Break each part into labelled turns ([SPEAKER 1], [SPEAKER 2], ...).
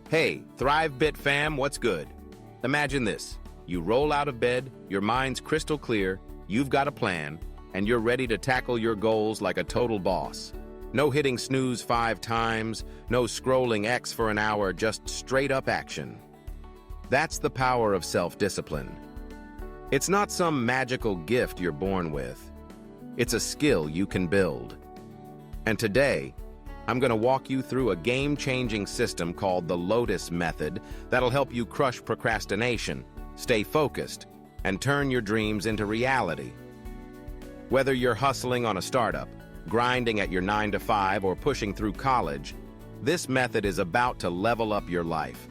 [SPEAKER 1] Hey, ThriveBit fam, what's good? Imagine this. You roll out of bed, your mind's crystal clear, you've got a plan, and you're ready to tackle your goals like a total boss. No hitting snooze 5 times, no scrolling X for an hour, just straight-up action. That's the power of self-discipline. It's not some magical gift you're born with. It's a skill you can build. And today, I'm going to walk you through a game-changing system called the Lotus Method that'll help you crush procrastination, stay focused, and turn your dreams into reality. Whether you're hustling on a startup, grinding at your 9-to-5, or pushing through college, this method is about to level up your life.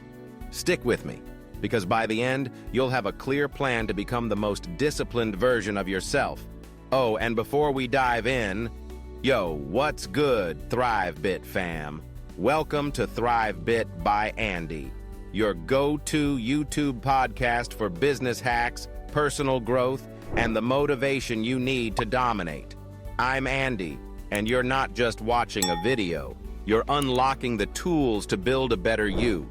[SPEAKER 1] Stick with me, because by the end, you'll have a clear plan to become the most disciplined version of yourself. Oh, and before we dive in, yo, what's good, ThriveBit fam? Welcome to ThriveBit by Andy, your go-to YouTube podcast for business hacks, personal growth, and the motivation you need to dominate. I'm Andy, and you're not just watching a video, you're unlocking the tools to build a better you.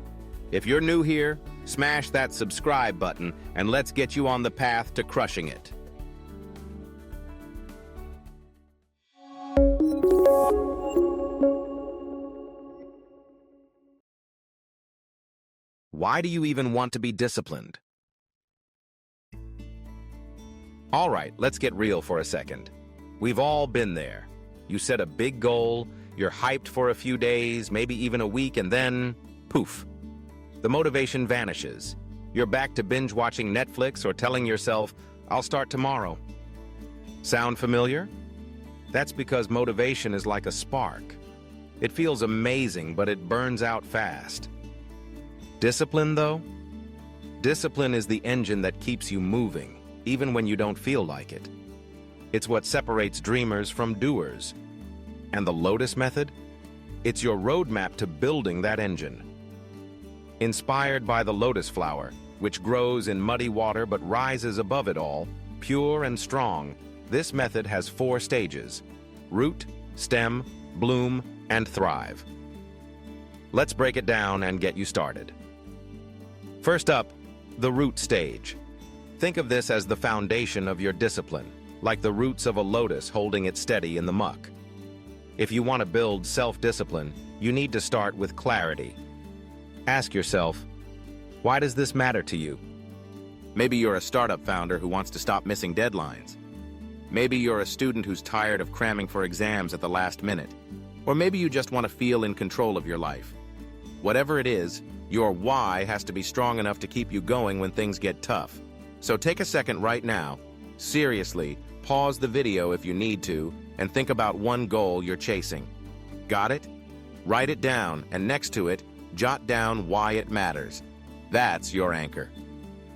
[SPEAKER 1] If you're new here, smash that subscribe button, and let's get you on the path to crushing it. Why do you even want to be disciplined? All right, let's get real for a second. We've all been there. You set a big goal, you're hyped for a few days, maybe even a week, and then, poof, the motivation vanishes. You're back to binge-watching Netflix or telling yourself, I'll start tomorrow. Sound familiar? That's because motivation is like a spark. It feels amazing, but it burns out fast. Discipline, though? Discipline is the engine that keeps you moving, even when you don't feel like it. It's what separates dreamers from doers. And the Lotus Method? It's your roadmap to building that engine. Inspired by the lotus flower, which grows in muddy water but rises above it all, pure and strong, this method has 4 stages: root, stem, bloom, and thrive. Let's break it down and get you started. First up, the root stage. Think of this as the foundation of your discipline, like the roots of a lotus holding it steady in the muck. If you want to build self-discipline, you need to start with clarity. Ask yourself, why does this matter to you? Maybe you're a startup founder who wants to stop missing deadlines. Maybe you're a student who's tired of cramming for exams at the last minute. Or maybe you just want to feel in control of your life. Whatever it is, your why has to be strong enough to keep you going when things get tough. So take a second right now, seriously, pause the video if you need to, and think about one goal you're chasing. Got it? Write it down, and next to it, jot down why it matters. That's your anchor.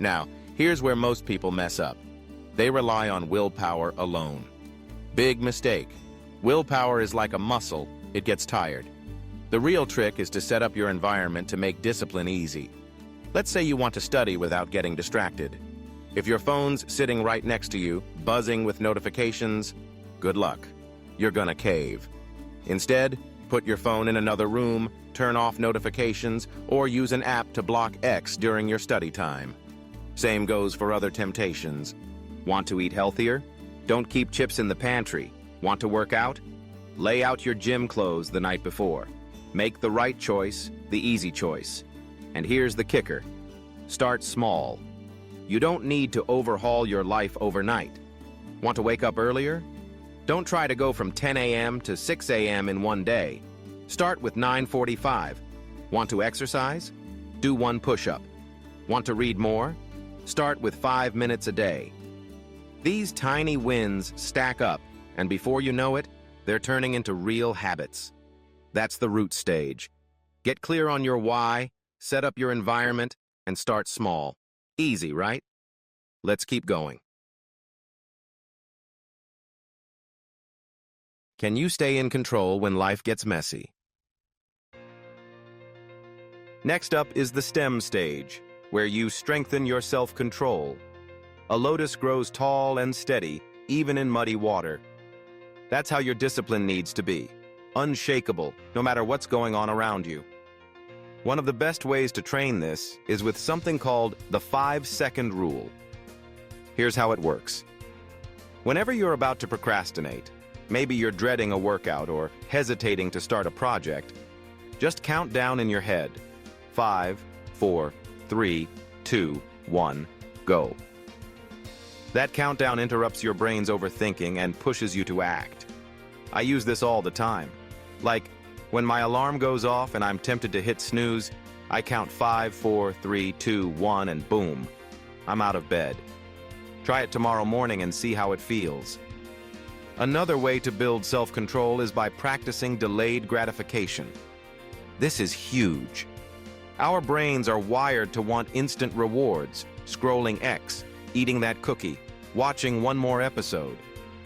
[SPEAKER 1] Now, here's where most people mess up. They rely on willpower alone. Big mistake. Willpower is like a muscle, it gets tired. The real trick is to set up your environment to make discipline easy. Let's say you want to study without getting distracted. If your phone's sitting right next to you, buzzing with notifications, good luck. You're gonna cave. Instead, put your phone in another room, turn off notifications, or use an app to block X during your study time. Same goes for other temptations. Want to eat healthier? Don't keep chips in the pantry. Want to work out? Lay out your gym clothes the night before. Make the right choice, the easy choice. And here's the kicker. Start small. You don't need to overhaul your life overnight. Want to wake up earlier? Don't try to go from 10 a.m. to 6 a.m. in one day. Start with 9:45. Want to exercise? Do 1 push-up. Want to read more? Start with 5 minutes a day. These tiny wins stack up, and before you know it, they're turning into real habits. That's the root stage. Get clear on your why, set up your environment, and start small. Easy, right? Let's keep going. Can you stay in control when life gets messy? Next up is the stem stage, where you strengthen your self-control. A lotus grows tall and steady, even in muddy water. That's how your discipline needs to be. Unshakable, no matter what's going on around you. One of the best ways to train this is with something called the 5-second rule. Here's how it works. Whenever you're about to procrastinate, maybe you're dreading a workout or hesitating to start a project, just count down in your head. 5, 4, 3, 2, 1, go. That countdown interrupts your brain's overthinking and pushes you to act. I use this all the time. Like, when my alarm goes off and I'm tempted to hit snooze, I count 5, 4, 3, 2, 1, and boom, I'm out of bed. Try it tomorrow morning and see how it feels. Another way to build self-control is by practicing delayed gratification. This is huge. Our brains are wired to want instant rewards, scrolling X, eating that cookie, watching one more episode.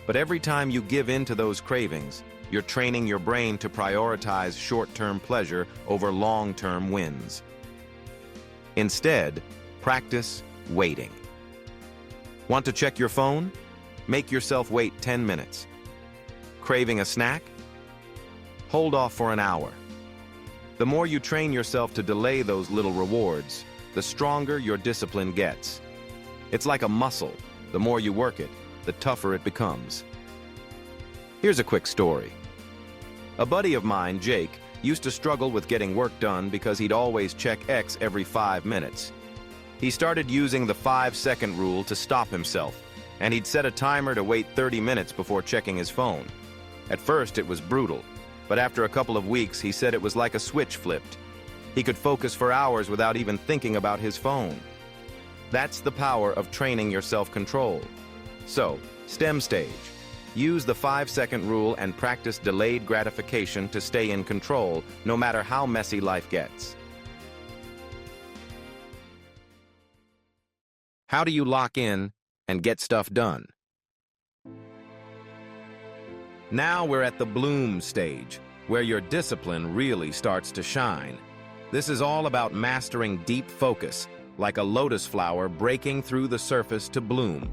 [SPEAKER 1] But every time you give in to those cravings, you're training your brain to prioritize short-term pleasure over long-term wins. Instead, practice waiting. Want to check your phone? Make yourself wait 10 minutes. Craving a snack? Hold off for an hour. The more you train yourself to delay those little rewards, the stronger your discipline gets. It's like a muscle. The more you work it, the tougher it becomes. Here's a quick story. A buddy of mine, Jake, used to struggle with getting work done because he'd always check X every 5 minutes. He started using the 5-second rule to stop himself, and he'd set a timer to wait 30 minutes before checking his phone. At first, it was brutal, but after a couple of weeks, he said it was like a switch flipped. He could focus for hours without even thinking about his phone. That's the power of training your self-control. So, STEM stage. Use the 5-second rule and practice delayed gratification to stay in control, no matter how messy life gets. How do you lock in and get stuff done? Now we're at the bloom stage, where your discipline really starts to shine. This is all about mastering deep focus, like a lotus flower breaking through the surface to bloom.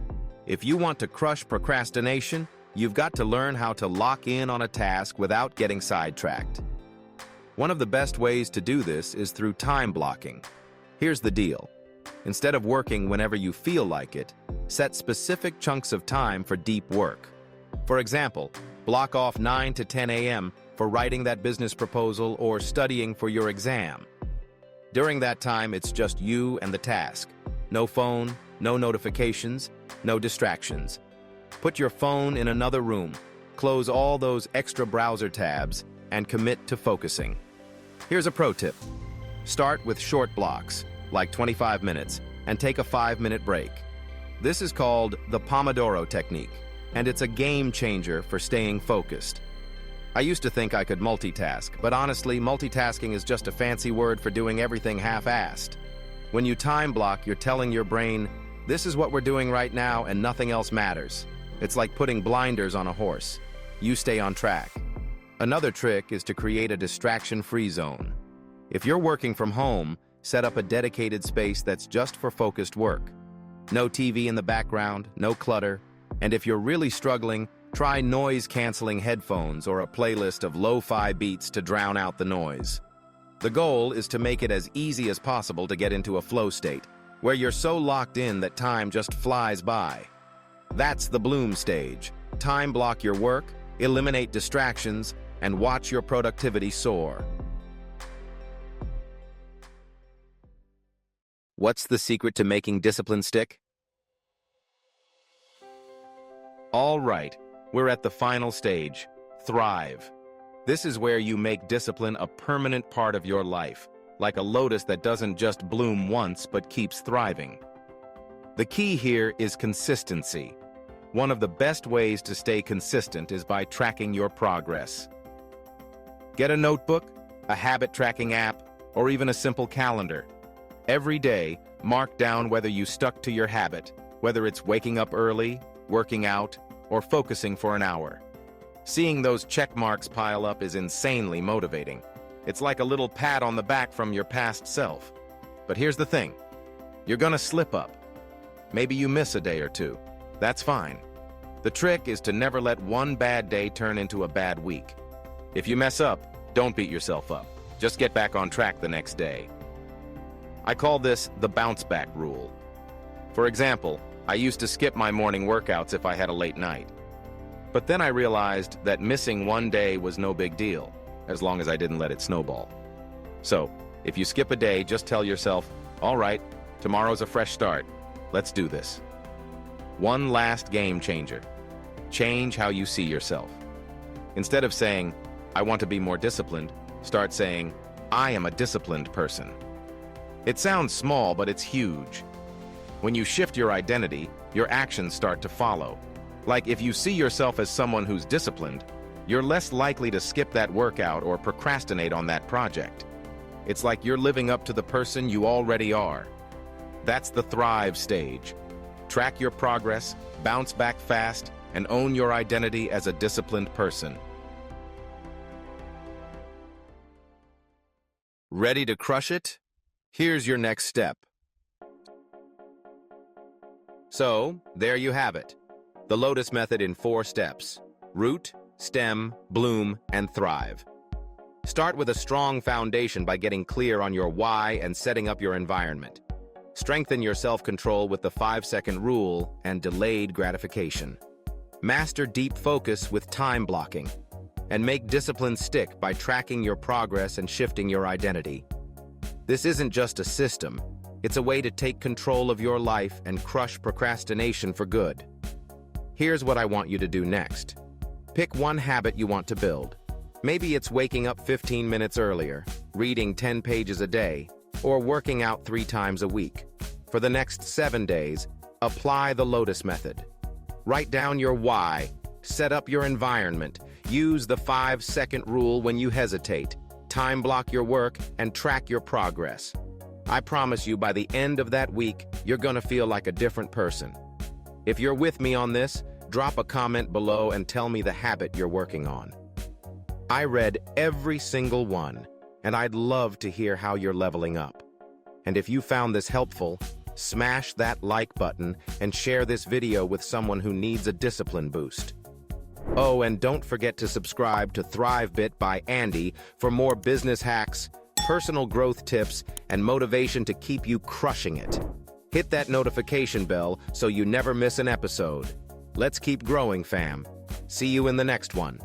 [SPEAKER 1] If you want to crush procrastination, you've got to learn how to lock in on a task without getting sidetracked. One of the best ways to do this is through time blocking. Here's the deal. Instead of working whenever you feel like it, set specific chunks of time for deep work. For example, block off 9 to 10 a.m. for writing that business proposal or studying for your exam. During that time, it's just you and the task. No phone, no notifications, no distractions. Put your phone in another room, close all those extra browser tabs, and commit to focusing. Here's a pro tip. Start with short blocks, like 25 minutes, and take a 5-minute break. This is called the Pomodoro technique, and it's a game changer for staying focused. I used to think I could multitask, but honestly, multitasking is just a fancy word for doing everything half-assed. When you time block, you're telling your brain, this is what we're doing right now and nothing else matters. It's like putting blinders on a horse. You stay on track. Another trick is to create a distraction-free zone. If you're working from home, set up a dedicated space that's just for focused work. No TV in the background, no clutter, and if you're really struggling, try noise-canceling headphones or a playlist of lo-fi beats to drown out the noise. The goal is to make it as easy as possible to get into a flow state, where you're so locked in that time just flies by. That's the bloom stage. Time block your work, eliminate distractions, and watch your productivity soar. What's the secret to making discipline stick? All right, we're at the final stage, thrive. This is where you make discipline a permanent part of your life, like a lotus that doesn't just bloom once but keeps thriving. The key here is consistency. One of the best ways to stay consistent is by tracking your progress. Get a notebook, a habit tracking app, or even a simple calendar. Every day, mark down whether you stuck to your habit, whether it's waking up early, working out, or focusing for an hour. Seeing those check marks pile up is insanely motivating. It's like a little pat on the back from your past self. But here's the thing. You're gonna slip up. Maybe you miss a day or two. That's fine. The trick is to never let one bad day turn into a bad week. If you mess up, don't beat yourself up. Just get back on track the next day. I call this the bounce back rule. For example, I used to skip my morning workouts if I had a late night. But then I realized that missing one day was no big deal, as long as I didn't let it snowball. So, if you skip a day, just tell yourself, all right, tomorrow's a fresh start. Let's do this. One last game changer. Change how you see yourself. Instead of saying, I want to be more disciplined, start saying, I am a disciplined person. It sounds small, but it's huge. When you shift your identity, your actions start to follow. Like if you see yourself as someone who's disciplined, you're less likely to skip that workout or procrastinate on that project. It's like you're living up to the person you already are. That's the Thrive stage. Track your progress, bounce back fast, and own your identity as a disciplined person. Ready to crush it? Here's your next step. So, there you have it. The Lotus Method in 4 steps: root, stem, bloom, and thrive. Start with a strong foundation by getting clear on your why and setting up your environment. Strengthen your self-control with the 5-second rule and delayed gratification. Master deep focus with time blocking. And make discipline stick by tracking your progress and shifting your identity. This isn't just a system. It's a way to take control of your life and crush procrastination for good. Here's what I want you to do next. Pick one habit you want to build. Maybe it's waking up 15 minutes earlier, reading 10 pages a day, or working out 3 times a week. For the next 7 days, apply the Lotus Method. Write down your why, set up your environment, use the 5-second rule when you hesitate, time block your work, and track your progress. I promise you by the end of that week, you're gonna feel like a different person. If you're with me on this, drop a comment below and tell me the habit you're working on. I read every single one, and I'd love to hear how you're leveling up. And if you found this helpful, smash that like button and share this video with someone who needs a discipline boost. Oh, and don't forget to subscribe to ThriveBit by Andy for more business hacks, personal growth tips, and motivation to keep you crushing it. Hit that notification bell so you never miss an episode. Let's keep growing, fam. See you in the next one.